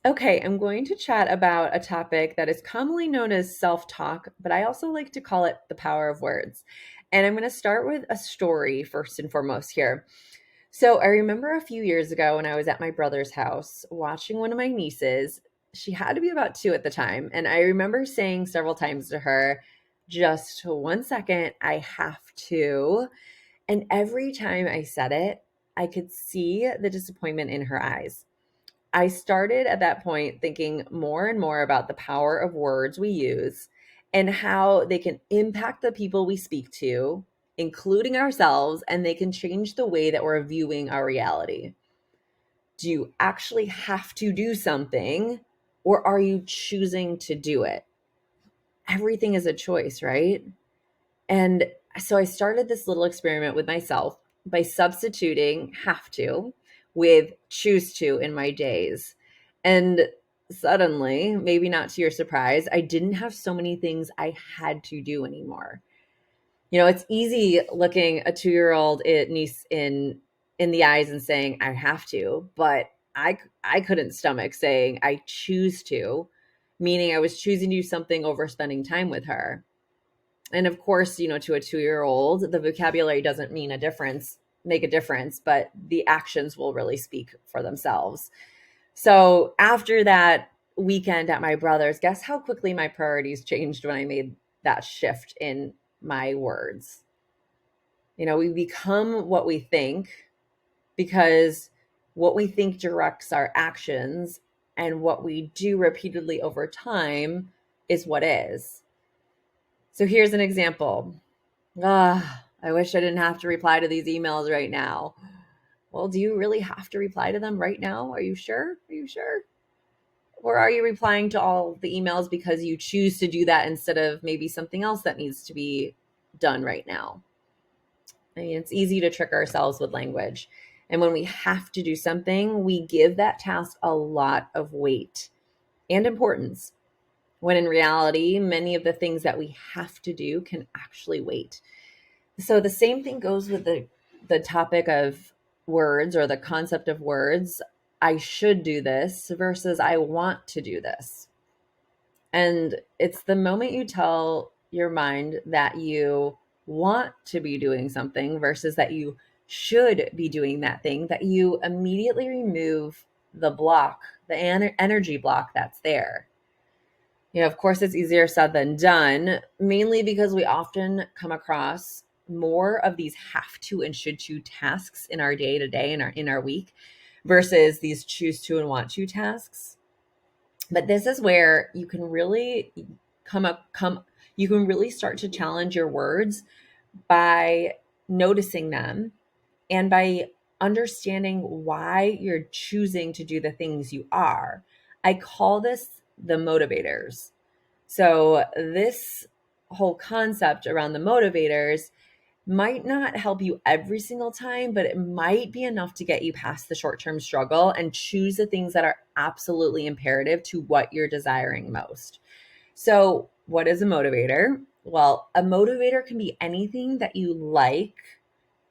Okay, I'm going to chat about a topic that is commonly known as self-talk, but I also like to call it the power of words. And I'm going to start with a story first and foremost here. So I remember a few years ago when I was at my brother's house watching one of my nieces. She had to be about 2 at the time, and I remember saying several times to her, "Just 1 second, I have to." And every time I said it, I could see the disappointment in her eyes. I started at that point thinking more and more about the power of words we use and how they can impact the people we speak to, including ourselves, and they can change the way that we're viewing our reality. Do you actually have to do something, or are you choosing to do it? Everything is a choice, right? And so I started this little experiment with myself by substituting have to with choose to in my days. And suddenly, maybe not to your surprise, I didn't have so many things I had to do anymore. It's easy looking a 2-year-old niece in the eyes and saying I have to, but I couldn't stomach saying I choose to, meaning I was choosing to do something over spending time with her. And of course, to a 2-year-old, the vocabulary doesn't make a difference, but the actions will really speak for themselves. So after that weekend at my brother's, guess how quickly my priorities changed when I made that shift in my words? We become what we think because what we think directs our actions, and what we do repeatedly over time is what is. So here's an example. I wish I didn't have to reply to these emails right now. Well, do you really have to reply to them right now? Are you sure? Are you sure? Or are you replying to all the emails because you choose to do that instead of maybe something else that needs to be done right now? I mean, it's easy to trick ourselves with language. And when we have to do something, we give that task a lot of weight and importance, when in reality, many of the things that we have to do can actually wait. So the same thing goes with the topic of words, or the concept of words. I should do this versus I want to do this. And it's the moment you tell your mind that you want to be doing something versus that you should be doing that thing, that you immediately remove the block, the energy block that's there. Of course, it's easier said than done, mainly because we often come across more of these have to and should to tasks in our day to day, in our week, versus these choose to and want to tasks. But this is where you can really come you can really start to challenge your words by noticing them, and by understanding why you're choosing to do the things you are. I call this the motivators. So, this whole concept around the motivators might not help you every single time, but it might be enough to get you past the short term struggle and choose the things that are absolutely imperative to what you're desiring most. So, what is a motivator? Well, a motivator can be anything that you like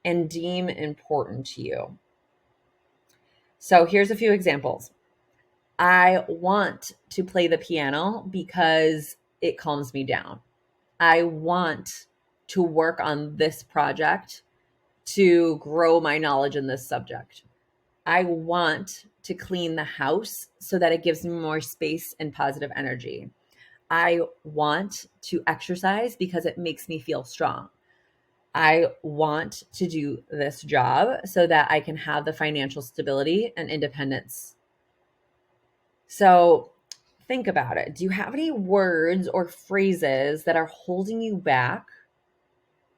and deem important to you. So, here's a few examples. I want to play the piano because it calms me down. I want to work on this project to grow my knowledge in this subject. I want to clean the house so that it gives me more space and positive energy. I want to exercise because it makes me feel strong. I want to do this job so that I can have the financial stability and independence. So think about it. Do you have any words or phrases that are holding you back,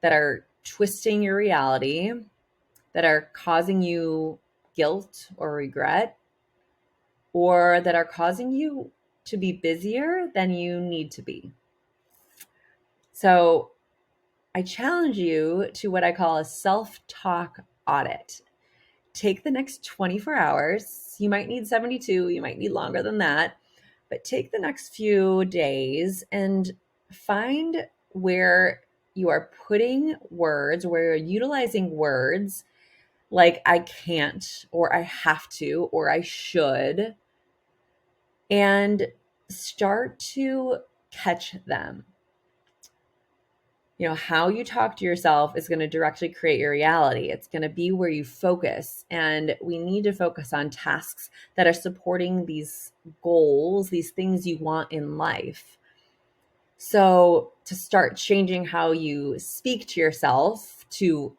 that are twisting your reality, that are causing you guilt or regret, or that are causing you to be busier than you need to be? So I challenge you to what I call a self talk audit. Take the next 24 hours. You might need 72, you might need longer than that, but take the next few days and find where you are putting words, where you're utilizing words like I can't, or I have to, or I should, and start to catch them. How you talk to yourself is going to directly create your reality. It's going to be where you focus. And we need to focus on tasks that are supporting these goals, these things you want in life. So to start changing how you speak to yourself, to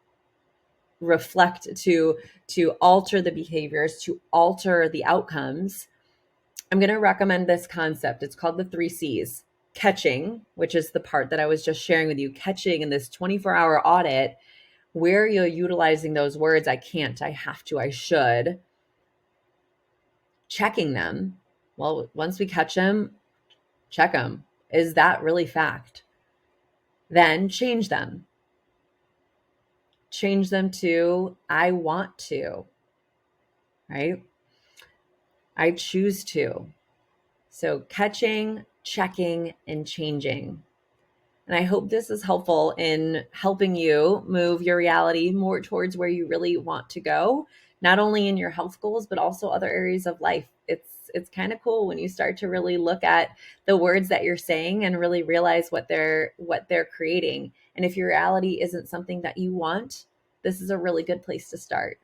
reflect, to alter the behaviors, to alter the outcomes, I'm going to recommend this concept. It's called the 3 C's. Catching, which is the part that I was just sharing with you, catching in this 24-hour audit where you're utilizing those words, I can't, I have to, I should. Checking them. Well, once we catch them, check them. Is that really fact? Then change them. Change them to, I want to, right? I choose to. So catching, checking, and changing. And I hope this is helpful in helping you move your reality more towards where you really want to go, not only in your health goals, but also other areas of life. It's kind of cool when you start to really look at the words that you're saying and really realize what they're creating. And if your reality isn't something that you want, this is a really good place to start.